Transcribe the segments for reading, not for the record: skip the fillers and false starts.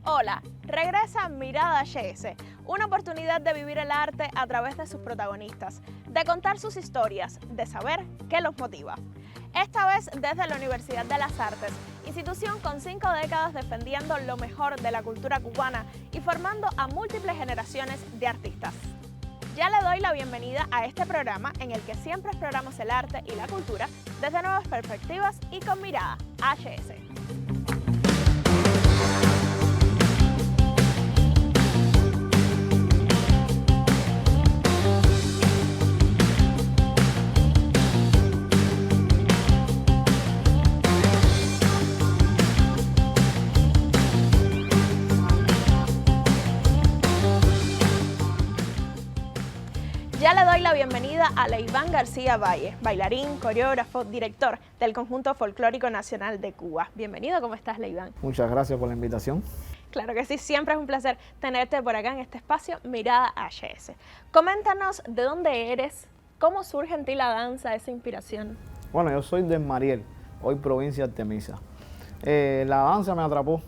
Hola, regresa Mirada HS, una oportunidad de vivir el arte a través de sus protagonistas, de contar sus historias, de saber qué los motiva. Esta vez desde la Universidad de las Artes, institución con 5 décadas defendiendo lo mejor de la cultura cubana y formando a múltiples generaciones de artistas. Ya le doy la bienvenida a este programa en el que siempre exploramos el arte y la cultura desde nuevas perspectivas y con Mirada HS. Ya le doy la bienvenida a Leiván García Valle, bailarín, coreógrafo, director del Conjunto Folclórico Nacional de Cuba. Bienvenido, ¿cómo estás, Leiván? Muchas gracias por la invitación. Claro que sí, siempre es un placer tenerte por acá en este espacio Mirada HS. Coméntanos de dónde eres, cómo surge en ti la danza, esa inspiración. Bueno, yo soy de Mariel, hoy provincia de Artemisa. La danza me atrapó.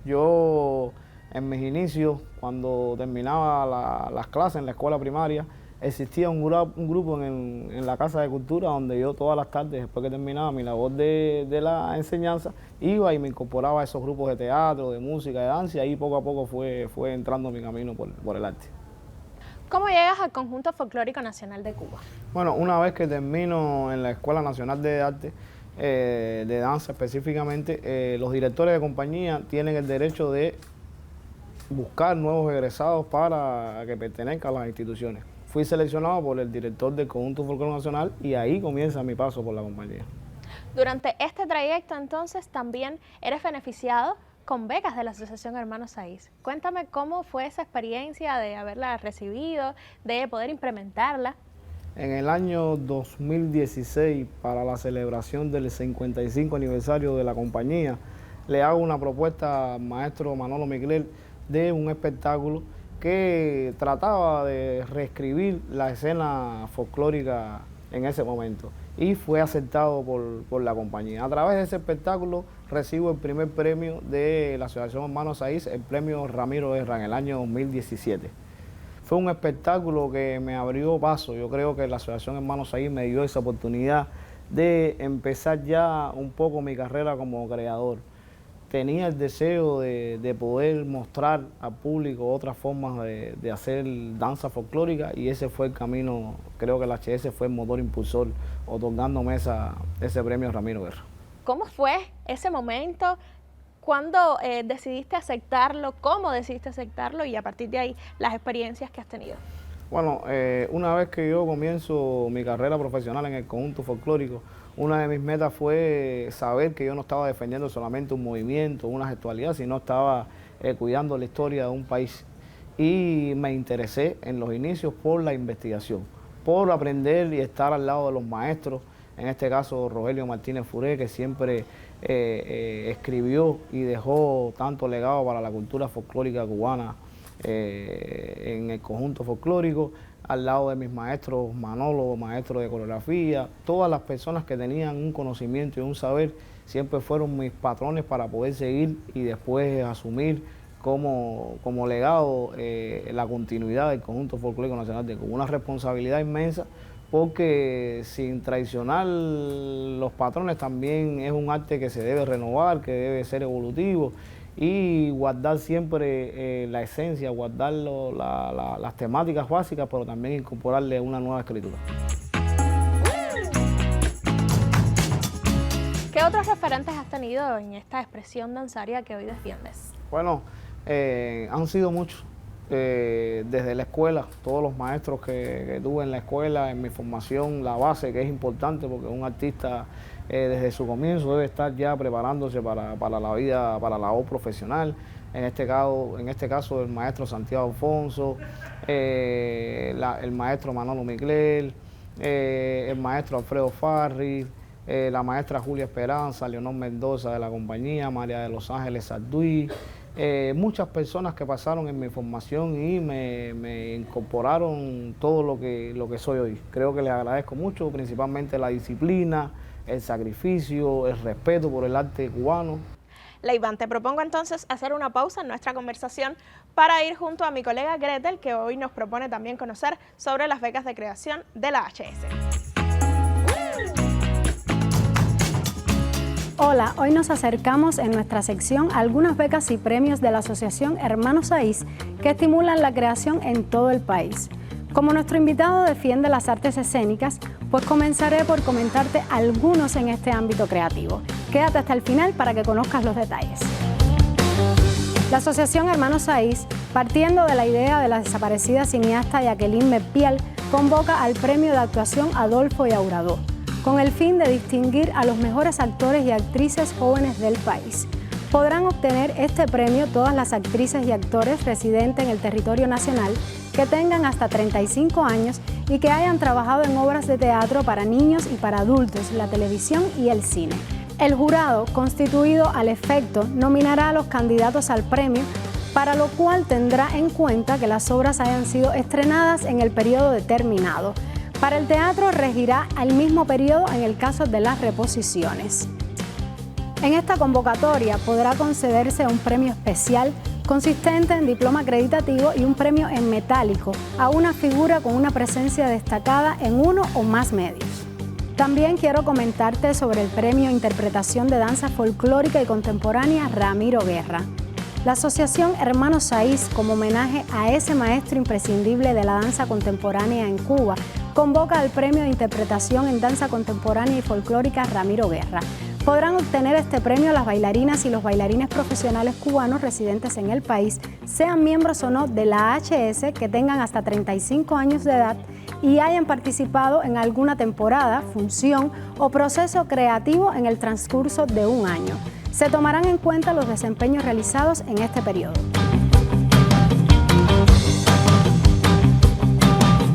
Yo en mis inicios, cuando terminaba las clases en la escuela primaria, existía un grupo en la Casa de Cultura donde yo todas las tardes, después que terminaba mi labor de la enseñanza, iba y me incorporaba a esos grupos de teatro, de música, de danza, y ahí poco a poco fue entrando mi camino por el arte. ¿Cómo llegas al Conjunto Folclórico Nacional de Cuba? Bueno, una vez que termino en la Escuela Nacional de Arte, de danza específicamente, los directores de compañía tienen el derecho de buscar nuevos egresados para que pertenezcan a las instituciones. Fui seleccionado por el director del Conjunto Folclórico Nacional y ahí comienza mi paso por la compañía. Durante este trayecto, entonces, también eres beneficiado con becas de la Asociación Hermanos Saiz. Cuéntame cómo fue esa experiencia de haberla recibido, de poder implementarla. En el año 2016, para la celebración del 55 aniversario de la compañía, le hago una propuesta al maestro Manolo Miguel de un espectáculo que trataba de reescribir la escena folclórica en ese momento y fue aceptado por la compañía. A través de ese espectáculo recibo el primer premio de la Asociación Hermanos Saiz, el premio Ramiro Guerra en el año 2017. Fue un espectáculo que me abrió paso. Yo creo que la Asociación Hermanos Saiz me dio esa oportunidad de empezar ya un poco mi carrera como creador. Tenía el deseo de poder mostrar al público otras formas de hacer danza folclórica y ese fue el camino. Creo que el HS fue el motor impulsor otorgándome ese premio Ramiro Guerra. ¿Cómo fue ese momento? ¿Cuándo decidiste aceptarlo? ¿Cómo decidiste aceptarlo? Y a partir de ahí, las experiencias que has tenido. Bueno, una vez que yo comienzo mi carrera profesional en el conjunto folclórico, una de mis metas fue saber que yo no estaba defendiendo solamente un movimiento, una gestualidad, sino estaba cuidando la historia de un país. Y me interesé en los inicios por la investigación, por aprender y estar al lado de los maestros, en este caso Rogelio Martínez Furé, que siempre escribió y dejó tanto legado para la cultura folclórica cubana en el conjunto folclórico, al lado de mis maestros Manolo, maestro de coreografía, todas las personas que tenían un conocimiento y un saber, siempre fueron mis patrones para poder seguir y después asumir como legado la continuidad del Conjunto Folclórico Nacional de Cuba. Una responsabilidad inmensa porque sin traicionar los patrones también es un arte que se debe renovar, que debe ser evolutivo y guardar siempre la esencia, guardar las temáticas básicas, pero también incorporarle una nueva escritura. ¿Qué otros referentes has tenido en esta expresión danzaria que hoy defiendes? Bueno, han sido muchos. Desde la escuela, todos los maestros que tuve en la escuela, en mi formación, la base que es importante porque un artista desde su comienzo debe estar ya preparándose para la vida, para la labor profesional. En este caso el maestro Santiago Alfonso, el maestro Manolo Miguel, el maestro Alfredo Farri, la maestra Julia Esperanza, Leonor Mendoza de la compañía, María de los Ángeles Sarduy, muchas personas que pasaron en mi formación y me incorporaron todo lo que soy hoy. Creo que les agradezco mucho, principalmente la disciplina, el sacrificio, el respeto por el arte cubano. Leiván, te propongo entonces hacer una pausa en nuestra conversación para ir junto a mi colega Gretel, que hoy nos propone también conocer sobre las becas de creación de la HS. Hola, hoy nos acercamos en nuestra sección a algunas becas y premios de la Asociación Hermanos Saiz que estimulan la creación en todo el país. Como nuestro invitado defiende las artes escénicas, pues comenzaré por comentarte algunos en este ámbito creativo. Quédate hasta el final para que conozcas los detalles. La Asociación Hermanos Saiz, partiendo de la idea de la desaparecida cineasta Jacqueline Mepiel, convoca al Premio de Actuación Adolfo Llauradó, con el fin de distinguir a los mejores actores y actrices jóvenes del país. Podrán obtener este premio todas las actrices y actores residentes en el territorio nacional que tengan hasta 35 años y que hayan trabajado en obras de teatro para niños y para adultos, la televisión y el cine. El jurado, constituido al efecto, nominará a los candidatos al premio, para lo cual tendrá en cuenta que las obras hayan sido estrenadas en el periodo determinado. Para el teatro regirá al mismo periodo en el caso de las reposiciones. En esta convocatoria podrá concederse un premio especial consistente en diploma acreditativo y un premio en metálico a una figura con una presencia destacada en uno o más medios. También quiero comentarte sobre el premio Interpretación de Danza Folclórica y Contemporánea Ramiro Guerra. La Asociación Hermanos Saiz, como homenaje a ese maestro imprescindible de la danza contemporánea en Cuba, convoca al Premio de Interpretación en Danza Contemporánea y Folclórica Ramiro Guerra. Podrán obtener este premio las bailarinas y los bailarines profesionales cubanos residentes en el país, sean miembros o no de la HS, que tengan hasta 35 años de edad y hayan participado en alguna temporada, función o proceso creativo en el transcurso de un año. Se tomarán en cuenta los desempeños realizados en este periodo.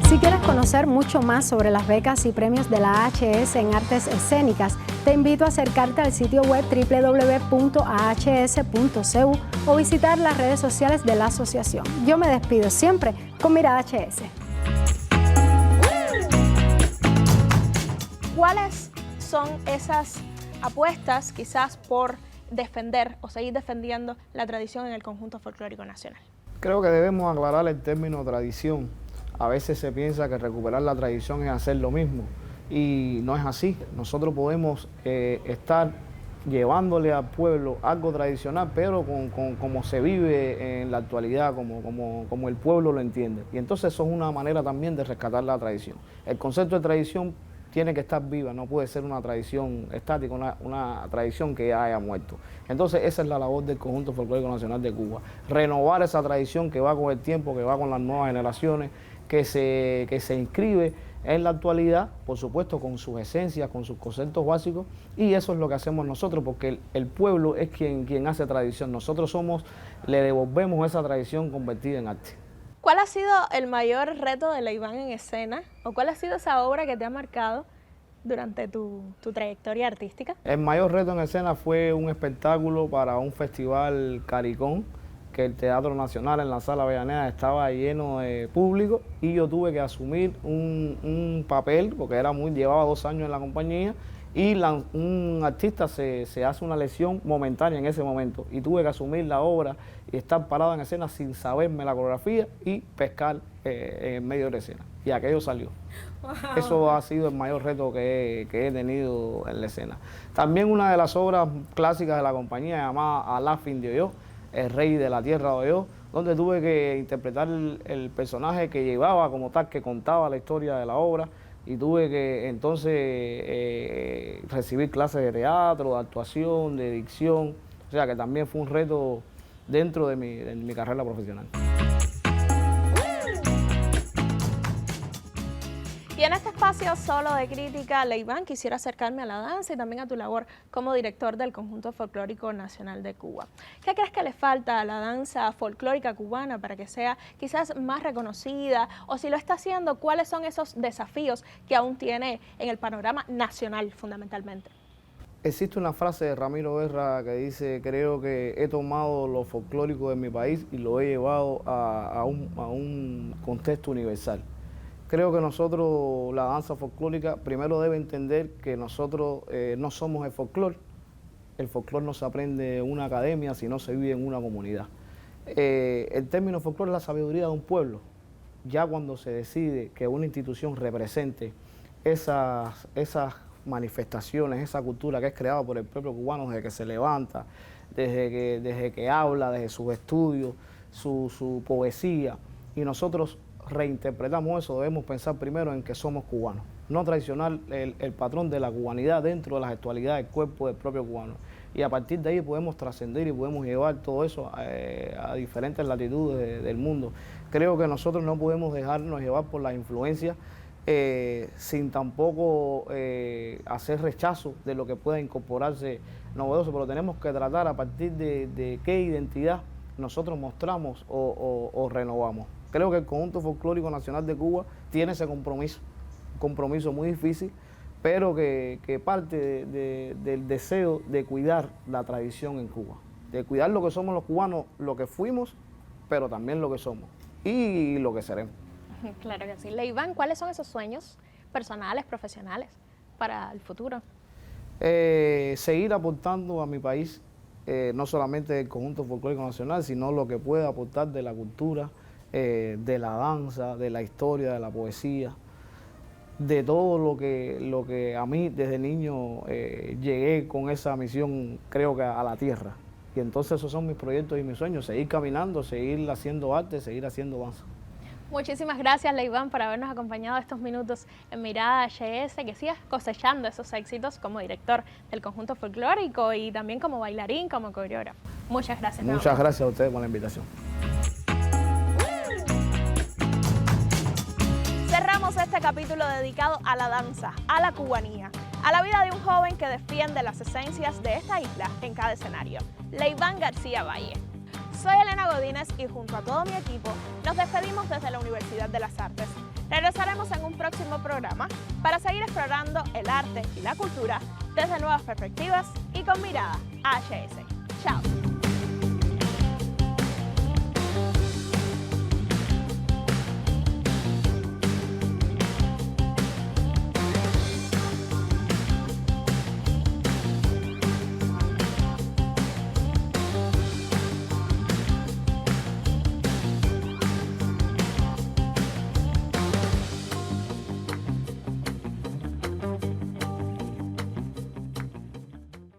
Si quieres conocer mucho más sobre las becas y premios de la HS en artes escénicas, te invito a acercarte al sitio web www.ahs.cu o visitar las redes sociales de la asociación. Yo me despido siempre con Mirada HS. ¿Cuáles son esas apuestas quizás por defender o seguir defendiendo la tradición en el conjunto folclórico nacional? Creo que debemos aclarar el término tradición. A veces se piensa que recuperar la tradición es hacer lo mismo y no es así. Nosotros podemos estar llevándole al pueblo algo tradicional, pero como se vive en la actualidad, como el pueblo lo entiende. Y entonces eso es una manera también de rescatar la tradición. El concepto de tradición tiene que estar viva, no puede ser una tradición estática, una tradición que ya haya muerto. Entonces esa es la labor del Conjunto Folclórico Nacional de Cuba, renovar esa tradición que va con el tiempo, que va con las nuevas generaciones, que se inscribe en la actualidad, por supuesto con sus esencias, con sus conceptos básicos, y eso es lo que hacemos nosotros, porque el pueblo es quien hace tradición. Nosotros le devolvemos esa tradición convertida en arte. ¿Cuál ha sido el mayor reto de Leiván en escena? ¿O cuál ha sido esa obra que te ha marcado durante tu trayectoria artística? El mayor reto en escena fue un espectáculo para un festival Caricón, que el Teatro Nacional en la Sala Avellaneda estaba lleno de público y yo tuve que asumir un papel, porque llevaba 2 años en la compañía, y un artista se hace una lesión momentánea en ese momento y tuve que asumir la obra y estar parado en escena sin saberme la coreografía y pescar en medio de la escena. Y aquello salió. Wow. Eso ha sido el mayor reto que he tenido en la escena. También una de las obras clásicas de la compañía llamada Alafín de Oyo, el rey de la tierra de Oyo, donde tuve que interpretar el personaje que llevaba como tal, que contaba la historia de la obra, y tuve que entonces recibir clases de teatro, de actuación, de dicción, o sea que también fue un reto dentro de mi carrera profesional. Y en este espacio solo de crítica, Leiván, quisiera acercarme a la danza y también a tu labor como director del Conjunto Folclórico Nacional de Cuba. ¿Qué crees que le falta a la danza folclórica cubana para que sea quizás más reconocida? O si lo está haciendo, ¿cuáles son esos desafíos que aún tiene en el panorama nacional fundamentalmente? Existe una frase de Ramiro Guerra que dice: creo que he tomado lo folclórico de mi país y lo he llevado a un contexto universal. Creo que nosotros, la danza folclórica, primero debe entender que nosotros no somos el folclore, el folclore no se aprende en una academia, sino se vive en una comunidad. El término folclore es la sabiduría de un pueblo. Ya cuando se decide que una institución represente esas manifestaciones, esa cultura que es creada por el propio cubano desde que se levanta, desde que habla, desde sus estudios, su poesía, y nosotros reinterpretamos eso, debemos pensar primero en que somos cubanos, no traicionar el patrón de la cubanidad dentro de las actualidades del cuerpo del propio cubano. Y a partir de ahí podemos trascender y podemos llevar todo eso a diferentes latitudes del mundo. Creo que nosotros no podemos dejarnos llevar por las influencias sin tampoco hacer rechazo de lo que pueda incorporarse novedoso, pero tenemos que tratar a partir de qué identidad nosotros mostramos o renovamos. Creo que el Conjunto Folclórico Nacional de Cuba tiene ese compromiso, un compromiso muy difícil, pero que parte del deseo de cuidar la tradición en Cuba, de cuidar lo que somos los cubanos, lo que fuimos, pero también lo que somos y lo que seremos. Claro que sí. Leiván, ¿cuáles son esos sueños personales, profesionales para el futuro? Seguir aportando a mi país, no solamente el Conjunto Folclórico Nacional, sino lo que pueda aportar de la cultura, de la danza, de la historia, de la poesía, de todo lo que a mí desde niño llegué con esa misión, creo que a la tierra. Y entonces esos son mis proyectos y mis sueños, seguir caminando, seguir haciendo arte, seguir haciendo danza. Muchísimas gracias, Leiván, por habernos acompañado estos minutos en Mirada HS, que sigas cosechando esos éxitos como director del Conjunto Folclórico y también como bailarín, como coreógrafo. Muchas gracias. Muchas gracias a ustedes por la invitación. Cerramos este capítulo dedicado a la danza, a la cubanía, a la vida de un joven que defiende las esencias de esta isla en cada escenario, Leiván García Valle. Soy Elena Godínez y junto a todo mi equipo nos despedimos desde la Universidad de las Artes. Regresaremos en un próximo programa para seguir explorando el arte y la cultura desde nuevas perspectivas y con mirada HS. Chao.